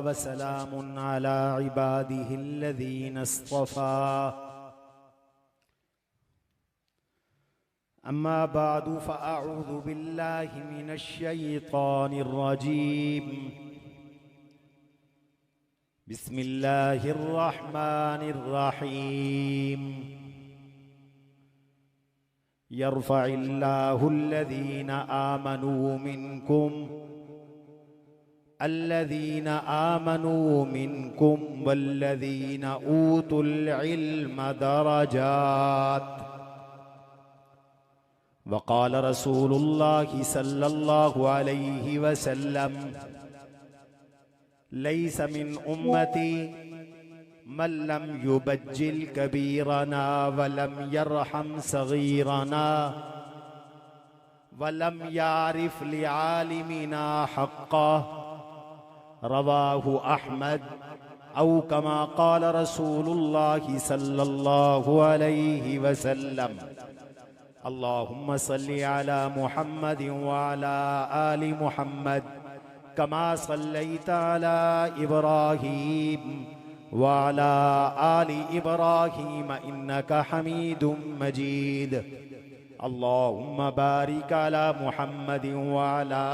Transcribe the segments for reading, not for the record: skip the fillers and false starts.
वसलामुन अला इबादिहिल्लज़ीना इस्तफ़ा अम्मा बादु फ़अऊज़ु बिल्लाहि मिनश्शैतानिर रजीम बिस्मिल्लाहिर रहमानिर रहीम यरफ़इल्लाहुल्लज़ीना आमनू मिनकुम वल्लज़ीना ऊतुल इल्म दरजात वक़ाल रसूलुल्लाहि सल्लल्लाहु अलैहि वसल्लम लैस मिन उम्मती मन लम युबज्जिल कबीरना वलम यरहम सगीरना वलम यारिफ लिआलिमिना हक़्क़ा रवाहु अहमद औ कमा क़ाल रसूलुल्लाहि सल्लल्लाहु अलैहि वसल्लम अल्लाहुम्मा सल्लि अला मुहम्मद व अला आलि मुहम्मद कमा सल्लैता अला इब्राहीम व अला आलि इब्राहीम इन्नका हमीदुम मजीद। अल्लाहुम्मा बारिक अला मुहम्मद व अला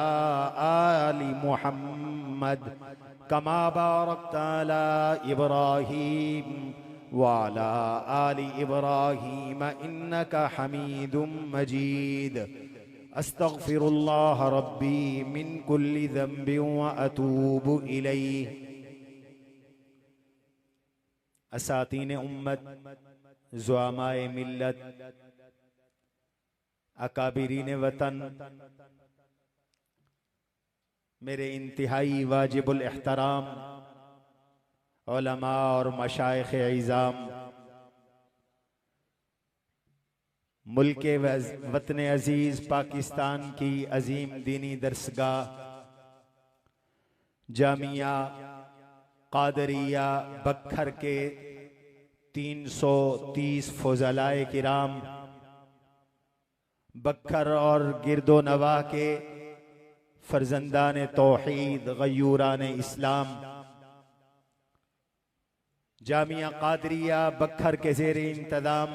आलि मुहम्मद कमा बारकता अला इब्राहीम व अला आलि इब्राहीम इन्नका हमीदुम मजीद। अस्तग़फिरुल्लाह रब्बी मिन कुल्लि ज़ंबिन व अतूबु इलैह। असातीन उम्मत, ज़ुआमाए मिल्लत, अकाबिरीन वतन, मेरे इंतहाई वाजिबुल एहतराम उलमा और मशाइख़ इज़ाम, मुल्क वतन अजीज पाकिस्तान की अजीम दीनी दरसगाह जामिया कादरिया बखर के 330 फौजलाए किराम, बखर और गिरदो नवा के फर्जंदान तौहीद गयूरान इस्लाम, जामिया कादरिया बखर के ज़ेरे इंतज़ाम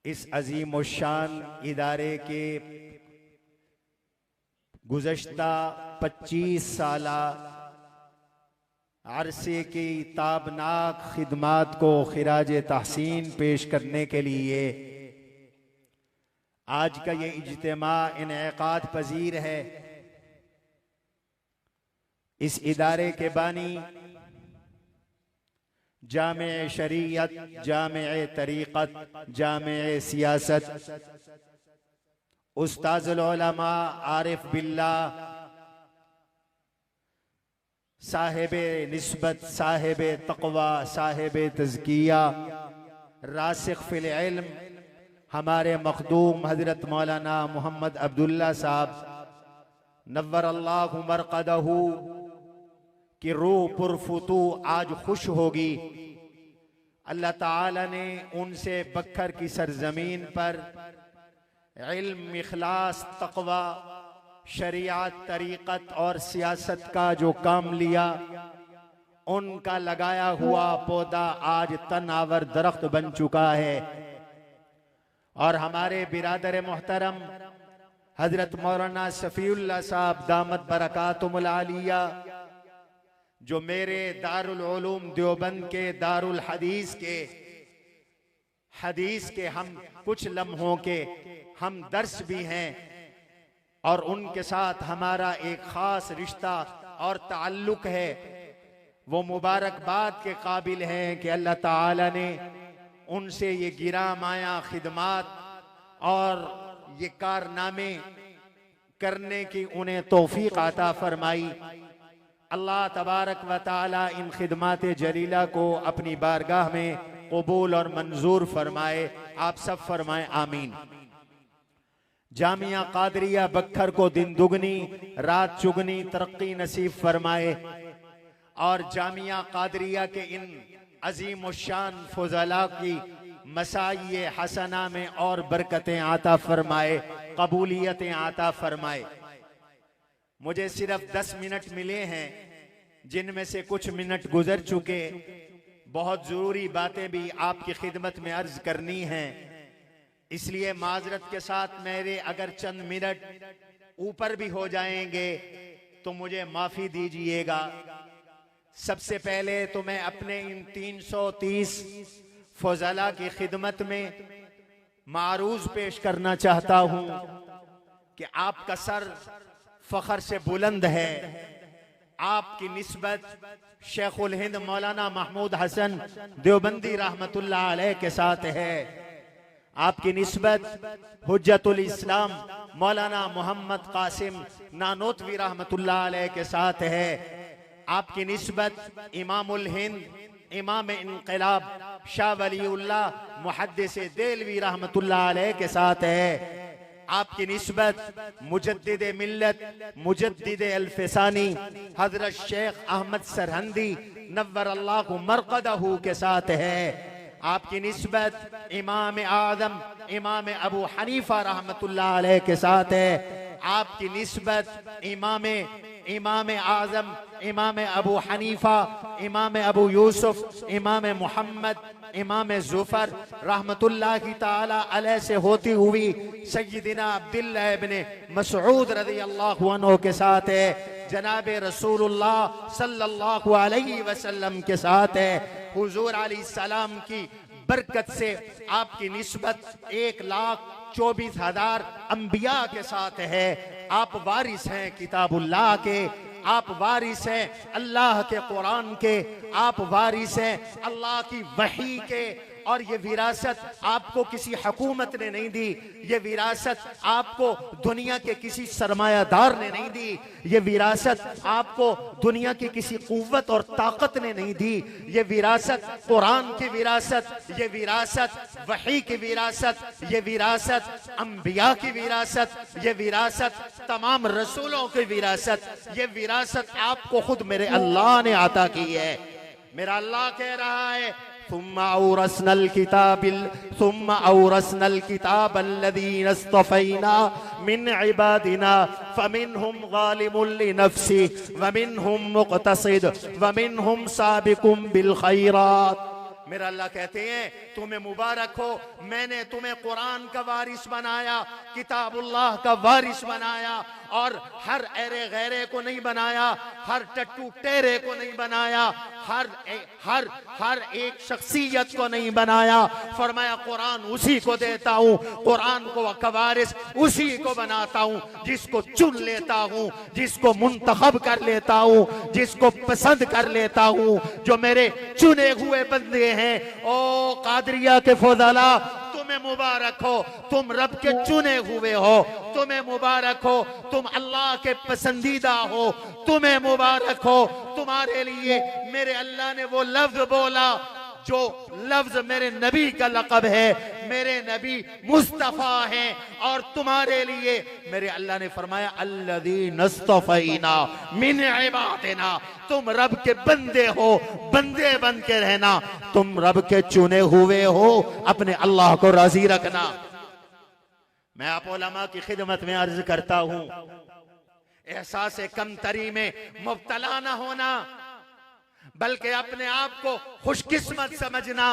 इस अजीम व शान इदारे के गुज़श्ता 25 साला अरसे की ताबनाक खिदमात को खिराज तहसीन पेश करने के लिए आज का ये इज्तिमा इनेकाद पजीर है। इस इदारे के बानी जामे शरीयत, जामे तरीक़त, जामे सियासत, उस्ताज़ुल उलमा आरिफ बिल्लाह, साहिबे निस्बत, साहिबे तक़वा, साहिबे तज़किया, रासिख़ फ़िल इल्म, हमारे मखदूम हज़रत मौलाना मोहम्मद अब्दुल्ला साहब नव्वर अल्लाहु मरक़दहू कि रूह पुरफुतू आज खुश होगी। अल्लाह ताला ने उनसे बखर की सरजमीन पर इल्म, इखलास, तक़वा, शरीयत, तरीक़त और सियासत का जो काम लिया, उनका लगाया हुआ पौधा आज तनावर दरख्त बन चुका है। और हमारे बिरादर मोहतरम हजरत मौलाना शफीउल्लाह साहब दामत बरकातुहुल आलिया, जो मेरे दारुल उलूम देवबंद के दारुल हदीस के हम कुछ लम्हों के हम दर्श भी हैं, और उनके साथ हमारा एक खास रिश्ता और ताल्लुक है। वो मुबारकबाद के काबिल हैं कि अल्लाह ताला ने उनसे ये गिरा माया खिदमात और ये कारनामे करने की उन्हें तौफीक अता फरमाई। अल्लाह तबारक व ताला इन खिदमात जलीला को अपनी बारगाह में कबूल और मंजूर फरमाए। आप सब फरमाएं आमीन। जामिया कादरिया बखर को दिन दुगनी रात चुगनी तरक्की नसीब फरमाए, और जामिया कादरिया के इन अजीम शान फुज़ला की मसाई हसना में और बरकतें आता फरमाए, कबूलियतें आता फरमाए। मुझे सिर्फ 10 मिनट मिले हैं, जिनमें से कुछ मिनट गुजर चुके। बहुत जरूरी बातें भी आपकी खिदमत में अर्ज करनी हैं, इसलिए माजरत के साथ मेरे अगर चंद मिनट ऊपर भी हो जाएंगे तो मुझे माफी दीजिएगा। सबसे पहले तो मैं अपने इन 330 फजला की खिदमत में मारूज पेश करना चाहता हूं कि आपका सर फखर से बुलंद है। आपकी निस्बत शेखुल हिंद मौलाना महमूद हसन देवबंदी रहमतुल्लाह अलैह के साथ है। आपकी निस्बत हुज्जतुल इस्लाम मौलाना मोहम्मद कासिम नानोतवी रहमतुल्लाह अलैह के साथ है। आपकी निस्बत इमामुल हिंद इमाम इनकलाब शाह वलीउल्लाह मुहद्दिस देलवी रहमतुल्लाह अलैह के साथ है। आपकी निस्बत मुजद्दिद मिल्लत मुजद्दिद अल्फसानी हजरत शेख अहमद सरहंदी नव्वर अल्लाहु मरकदहू के साथ है। आपकी निस्बत इमाम आदम इमाम अबू हनीफा रहमतुल्लाह अलैह के साथ है। आपकी निस्बत इमाम आजम इमाम अबू हनीफा इमाम अबू यूसुफ इमाम मोहम्मद इमाम जुफर रहमतुल्लाह की ताला अलैह से होती हुई सय्यिदना अब्दुल्लाह इब्ने मसऊद रज़ियल्लाहु अन्हु के साथ है। जनाब रसूलुल्लाह सल्लल्लाहु अलैहि वसल्लम के साथ है। हुजूर अलैहिस्सलाम की बरकत से आपकी निस्बत 1,24,000 अंबिया के साथ है। आप वारिस हैं किताबुल्लाह के, आप वारिस हैं अल्लाह के कुरान के, आप वारिस हैं अल्लाह की वही के। और ये विरासत आपको किसी हुकूमत ने नहीं दी, ये विरासत आपको दुनिया के किसी सरमायादार ने नहीं दी, ये विरासत आपको दुनिया की किसी कुव्वत और ताकत ने नहीं दी। ये विरासत कुरान की विरासत, ये विरासत वही की विरासत, ये विरासत अंबिया की विरासत, ये विरासत तमाम रसूलों की विरासत, ये विरासत आपको खुद मेरे अल्लाह ने अता की है। मेरा अल्लाह कह रहा है सुम्मा औरसनल किताब अल्लज़ीना इस्तफ़ैना मिन इबादिना फमिनहुम ग़ालिमुन लिनफ़्सी वमिनहुम मुक़तसिद वमिनहुम साबिकुम बिल खैरात। मेरा अल्लाह कहते हैं तुम्हें मुबारक हो, मैंने तुम्हें कुरान का वारिस बनाया, किताबुल्लाह का वारिस बनाया, और हर एरे गैरे को नहीं बनाया, हर टट्टू टेरे को नहीं बनाया, हर एक शख्सियत को नहीं बनाया। फरमाया कुरान उसी को देता हूँ, कुरान को वारिस उसी को बनाता हूँ जिसको चुन लेता हूँ, जिसको मुंतखब कर लेता हूँ, जिसको पसंद कर लेता हूँ, जो मेरे चुने हुए बंदे हैं। ओ कादरिया के फौजला, तुम्हें मुबारक हो, तुम रब के चुने हुए हो, तुम्हें मुबारक हो, तुम अल्लाह के पसंदीदा हो, तुम्हें मुबारक हो। तुम्हारे लिए मेरे अल्लाह ने वो लफ्ज बोला जो लफ्ज मेरे नबी का लक़ब है, मेरे नबी मुस्तफा हैं, और तुम्हारे लिए मेरे अल्लाह ने फरमाया अल्लज़ीना इस्तफ़ैना मिन इबादिना, तुम रब के बंदे हो, बंदे बन के रहना, तुम रब के चुने हुए हो, अपने अल्लाह को राजी रखना। मैं आप उलमा की खिदमत में अर्ज करता हूं, एहसास कमतरी में मुब्तला न होना, बल्कि अपने आप को खुशकिस्मत समझना।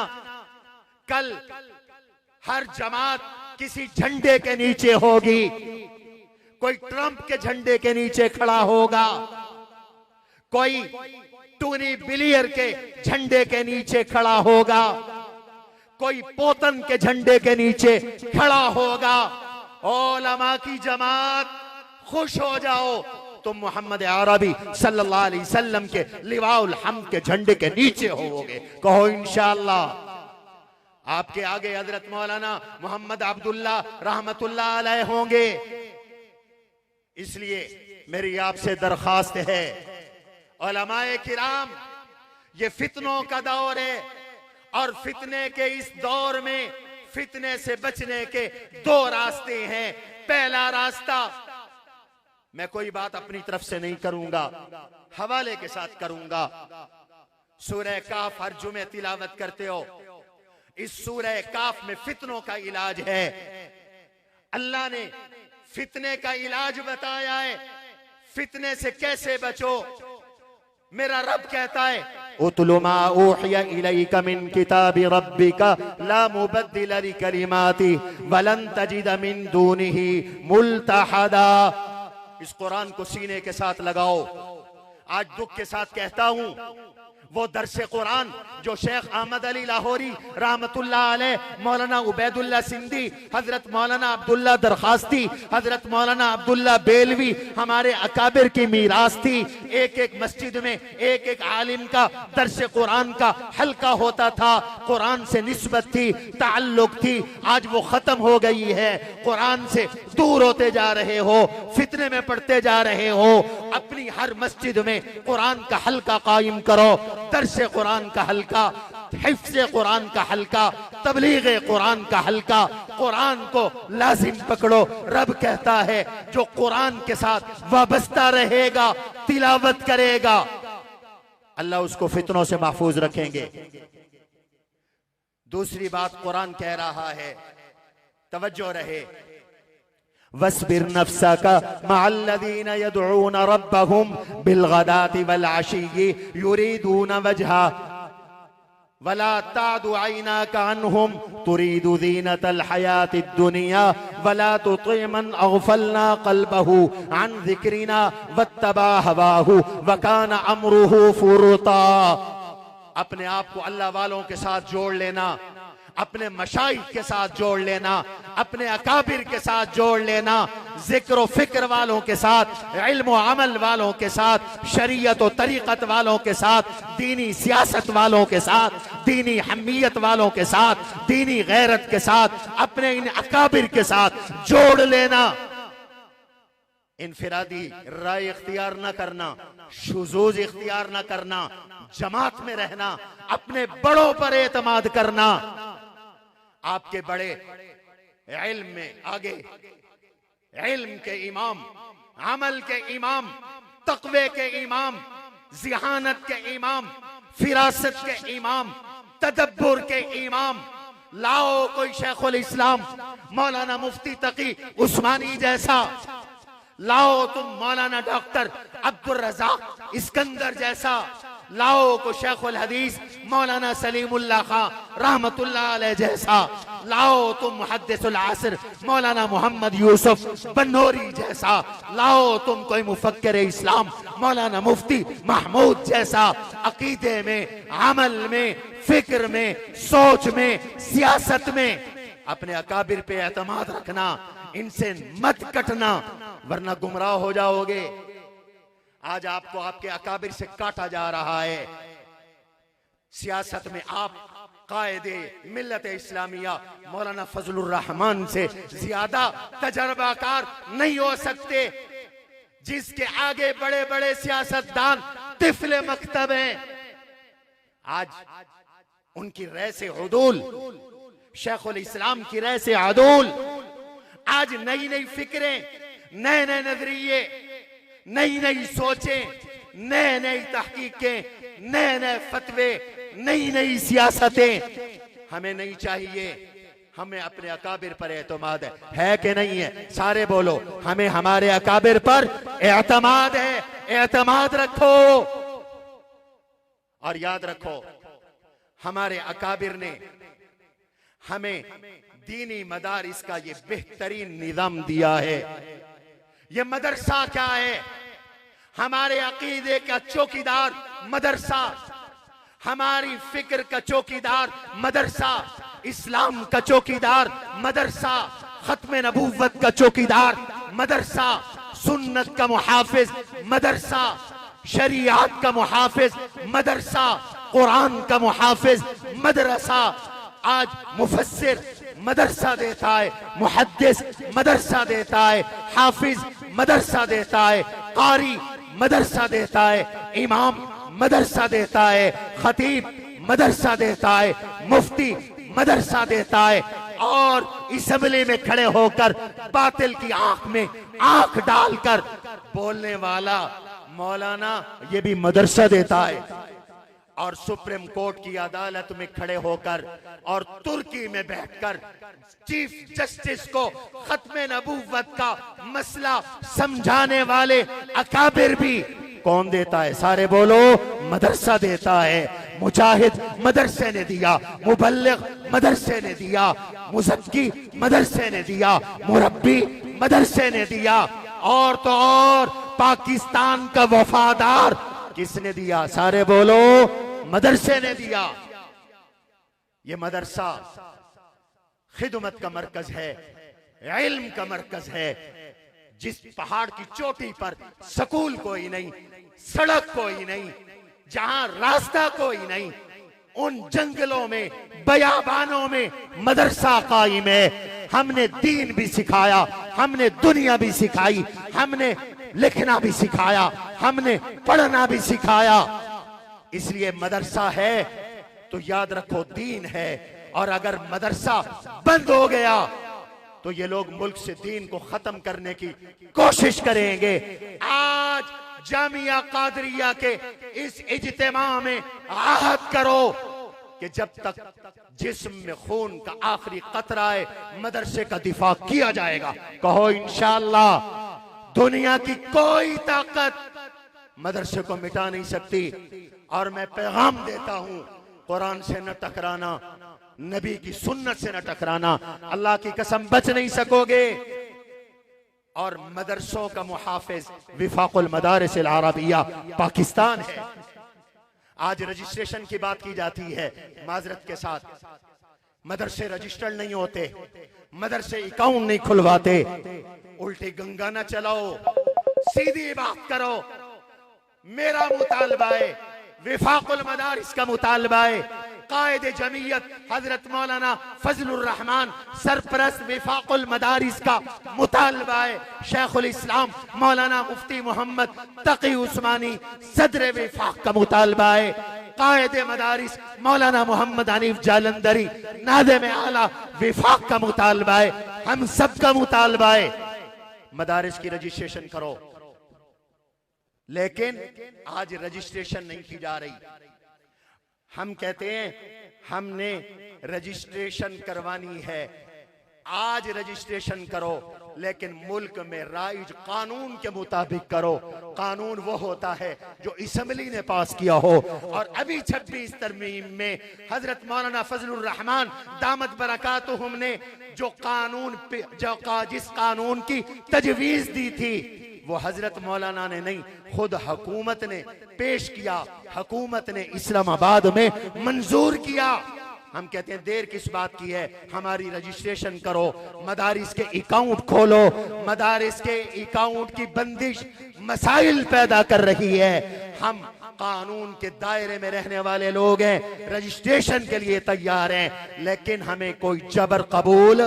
कल हर जमात किसी झंडे के नीचे होगी, कोई ट्रंप के झंडे के नीचे खड़ा होगा, कोई टोनी ब्लेयर के झंडे के नीचे खड़ा होगा, कोई पोतन के झंडे के नीचे खड़ा होगा। उलमा की जमात खुश हो जाओ, तुम मोहम्मद अरबी सल्लल्लाहु अलैहि वसल्लम के लिवाउल हम्द के झंडे के नीचे होगे। कहो इंशाअल्लाह। आपके आगे हजरत मौलाना मोहम्मद अब्दुल्ला रहमतुल्लाह अलैह होंगे। इसलिए मेरी आपसे दरखास्त है, उलमाए किराम, ये फितनों का दौर है, और फितने के इस दौर में फितने से बचने के दो रास्ते हैं। पहला रास्ता, मैं कोई बात अपनी तरफ से नहीं करूंगा, हवाले के साथ करूंगा। सूरह काफ हर जुमे तिलावत करते हो, इस सूरह काफ में फितनों का इलाज है। अल्लाह ने फितने का इलाज बताया है। फितने से कैसे बचो? मेरा रब कहता है उतलु मा ऊहिया इलैका मिन किताबि रब्बिका ला मुबद्दिल लिकलिमाति वलन तजिद मिन दूनिही मुल्तहदा। इस कुरान को सीने के साथ लगाओ। आज दुख के साथ कहता हूं, वो दरसे कुरान जो शेख अहमद अली लाहौरी रहमतुल्लाह अलैह, मौलाना उबैदुल्लाह सिंधी, हजरत मौलाना अब्दुल्ला दरखास्ती, हजरत मौलाना अब्दुल्ला बेलवी, हमारे अकाबिर की मीरास थी। एक एक मस्जिद में एक एक आलिम का दरसे कुरान का हल्का होता था, कुरान से निस्बत थी, ताल्लुक थी। आज वो खत्म हो गई है। कुरान से दूर होते जा रहे हो, फितने में पड़ते जा रहे हो। अपनी हर मस्जिद में कुरान का हल्का कायम करो, दरसे कुरान का हल्का, हिफ्ज़े कुरान का हल्का, तबलीगे कुरान का हल्का। कुरान को लाजिम पकड़ो। रब कहता है जो कुरान के साथ वाबस्ता रहेगा, तिलावत करेगा, अल्लाह उसको फितनों से महफूज रखेंगे। दूसरी बात कुरान कह रहा है, तवज्जो रहे, वस्बिर नफ्सका मअल्लज़ीना यदऊना रब्बहुम बिलगदाति वल अशी युरीदूना वजहा वला तादु ऐनाका अन्हुम तुरीदु ज़ीनतल हयातिद दुनिया वला तुति मन अग़फलना क़ल्बहु अन ज़िक्रिना वत्तबा हवाहु वकान अम्रुहु फुरुता। अपने आप को अल्लाह वालों के साथ जोड़ लेना, अपने मशाइख के साथ जोड़ लेना, अपने अकाबिर के साथ जोड़ लेना, जिक्र व फिक्र वालों के साथ, इल्म व अमल वालों के साथ, शरीयत व तरीक़त वालों के साथ, दीनी सियासत वालों के साथ, दीनी हम्मियत वालों के साथ, दीनी गैरत के साथ, अपने इन अकाबिर के साथ जोड़ लेना। इनफिरादी राय इख्तियार न करना, शुज़ूज़ इख्तियार न करना, जमात में रहना, अपने बड़ों पर एतमाद करना। आपके बड़े इल्म में आगे, इल्म के इमाम, अमल के इमाम, तक़वे के इमाम, ज़िहानत के इमाम, फिरासत के इमाम, तदब्बुर के इमाम। लाओ कोई शेखुल इस्लाम मौलाना मुफ्ती तकी उस्मानी जैसा, लाओ तुम मौलाना डॉक्टर अब्दुल रज़ाक इस्कंदर जैसा, लाओ को शेखुल हदीस मौलाना सलीमुल्लाह खां रहमतुल्लाह अलैह जैसा, लाओ तुम मुहद्दिसुल असर मौलाना मोहम्मद यूसुफ बन्नौरी जैसा, लाओ तुम कोई मुफक्किर इस्लाम मौलाना मुफ्ती महमूद जैसा। अकीदे में, अमल में, फिक्र में, सोच में, सियासत में अपने अकाबिर पे एतमाद रखना, इनसे मत कटना वरना गुमराह हो जाओगे। आज आपको आपके अकाबिर से काटा जा रहा है। सियासत में आप कायदे मिल्लत इस्लामिया मौलाना फजलुर रहमान से ज्यादा तजर्बाकार नहीं हो सकते, जिसके आगे बड़े बड़े सियासतदान तिफले मकतब हैं। आज उनकी राय से उदूल, शेखुल इस्लाम की राय से अदूल, आज नई नई फिक्रें, नए नए नजरिए, नई नई सोचें, नए नई तहकीकें, नए नए फतवे, नई नई सियासतें हमें नहीं चाहिए। हमें अपने अकाबिर पर एतमाद है कि नहीं है? सारे बोलो, हमें हमारे अकाबिर पर एतमाद है। एतमाद रखो और याद रखो, हमारे अकाबिर ने हमें दीनी मदारिस का ये बेहतरीन निजाम दिया है। ये मदरसा क्या है? हमारे अकीदे का चौकीदार मदरसा, हमारी फिक्र का चौकीदार मदरसा, इस्लाम का चौकीदार मदरसा, खत्म नबूवत का चौकीदार मदरसा, सुन्नत का मुहाफिज मदरसा, शरीयत का मुहाफिज मदरसा, कुरान का मुहाफिज मदरसा। आज मुफस्सिर मदरसा देता है, मुहद्दिस मदरसा देता है, हाफिज मदरसा देता है, कारी मदरसा देता है, इमाम मदरसा देता है, खतीब मदरसा देता है, मुफ्ती मदरसा देता है। और असम्बली में खड़े होकर बातिल की आंख में आंख डालकर बोलने वाला मौलाना ये भी मदरसा देता है। और सुप्रीम कोर्ट की अदालत में खड़े होकर और तुर्की में बैठकर चीफ जस्टिस को खत्मे नबूवत का मसला समझाने वाले अकाबिर भी कौन देता है? सारे बोलो, मदरसा देता है। मुजाहिद मदरसे ने दिया, मुबल्लिग मदरसे ने दिया, मुज़क्की मदरसे ने दिया, मुरब्बी मदरसे ने दिया, और तो और पाकिस्तान का वफादार किसने दिया? सारे बोलो, मदरसे ने दिया। ये मदरसा खिदमत का मरकज है, इल्म का मरकज है। जिस पहाड़ की चोटी पर स्कूल कोई नहीं, सड़क कोई नहीं, जहां रास्ता कोई नहीं, उन जंगलों में, बयाबानों में मदरसा कायम है। हमने दीन भी सिखाया, हमने दुनिया भी सिखाई, हमने लिखना भी सिखाया, हमने पढ़ना भी सिखाया। इसलिए मदरसा है तो याद रखो दीन है। और अगर मदरसा बंद हो गया तो ये लोग मुल्क से दीन को खत्म करने की कोशिश करेंगे। आज जामिया कादरिया के इस इज्तिमा में आहद करो कि जब तक जिस्म में खून का आखिरी कतरा है, मदरसे का दिफा किया जाएगा। कहो इंशाअल्लाह। दुनिया की कोई ताकत मदरसे को मिटा नहीं सकती। और मैं पैगाम देता हूं, कुरान से न टकराना, नबी की सुन्नत से न टकराना। अल्लाह की कसम बच नहीं सकोगे। और मदरसों का मुहाफिज विफाकुल मदारिस अल अरबिया पाकिस्तान है। आज रजिस्ट्रेशन की बात की जाती है, माजरत के साथ मदरसे रजिस्टर्ड नहीं होते, मदरसे अकाउंट नहीं खुलवाते। उल्टी गंगा न चलाओ, सीधी बात करो। मेरा मुतालबा है, विफाकुल मदारिस का मुतालबा है, कायदे जमीयत हजरत मौलाना फजलुर रहमान सरपरस्त विफाकुल मदारिस का मुतालबा है, शेखुल इस्लाम मौलाना मुफ्ती मोहम्मद तकी उस्मानी सदर विफाक का मुतालबा है, कायदे मदारिस मौलाना मोहम्मद हनीफ जालंधरी नादिम आला विफाक का मुतालबा है, हम सब का मुतालबा है। मदारिस की रजिस्ट्रेशन करो। लेकिन आज रजिस्ट्रेशन नहीं की जा रही। हम कहते हैं हमने रजिस्ट्रेशन करवानी है। आज रजिस्ट्रेशन करो, लेकिन मुल्क में राइज कानून के मुताबिक करो। कानून वो होता है जो असेंबली ने पास किया हो। और अभी 26 तरमीम में हजरत मौलाना फजलुर रहमान दामत बरकातुहुम ने जो कानून जिस कानून की तजवीज दी थी, वो हजरत मौलाना ने नहीं, खुद हुकूमत ने पेश किया। हुकूमत ने इस्लामाबाद में मंजूर किया। हम कहते हैं देर किस बात की है? हमारी रजिस्ट्रेशन करो, मदारिस के अकाउंट खोलो। मदारिस के अकाउंट की बंदिश मसाइल पैदा कर रही है। हम कानून के दायरे में रहने वाले लोग हैं, रजिस्ट्रेशन के लिए तैयार हैं, लेकिन हमें कोई जबर कबूल,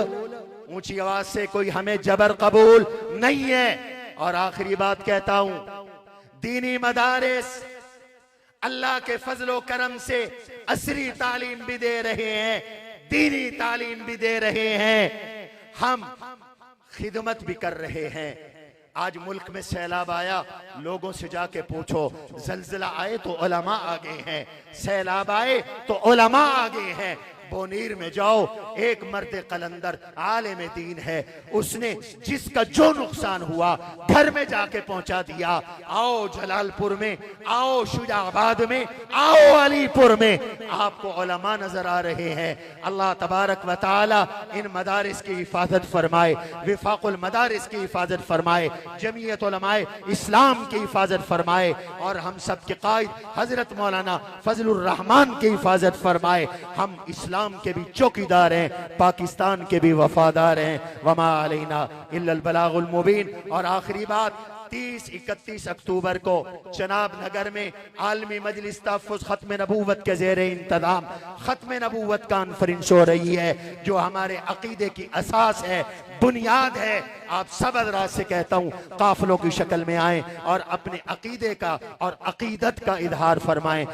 ऊंची आवाज से कोई हमें जबर कबूल नहीं है। और आखिरी बात कहता हूं, दीनी मदारिस अल्लाह के फजलो करम से असरी तालीम भी दे रहे हैं, दीनी तालीम भी दे रहे हैं, हम खिदमत भी कर रहे हैं। आज मुल्क में सैलाब आया, लोगों से जाके पूछो, जल्जला आए तो उलमा आगे हैं, सैलाब आए तो उलमा आगे हैं। बोनीर में जाओ, एक मर्द कलंदर आलिम दीन है, उसने जिसका जो नुकसान हुआ घर में जाके पहुंचा दिया। आओ जलालपुर में, आओ शुजाबाद में, आओ अलीपुर में, आपको उलमा नजर आ रहे हैं। अल्लाह तबारक व तआला इन मदारिस की हिफाजत फरमाए, विफाकुल मदारिस की हिफाजत फरमाए, जमीयत उलमाए इस्लाम की हिफाजत फरमाए, और हम सब के कायद हजरत मौलाना फजलुर रहमान की हिफाजत फरमाए। हम इस्लाम के भी चौकीदार हैं, पाकिस्तान के भी वफादार हैं। वमा अलैना इल्लल बलागुल मुबीन। और आखिरी बात, 30-31 अक्टूबर को चनाब नगर में आलमी मजलिस तहफ़्फ़ुज़ खत्म नबूवत के ज़ेरे इंतज़ाम खत्म नबूवत कॉन्फ्रेंस हो रही है, जो हमारे अकीदे की असास है, बुनियाद है। आप सब हज़रात से कहता हूँ, काफिलों की शक्ल में आए और अपने अकीदे का और अकीदत का इजहार फरमाएं।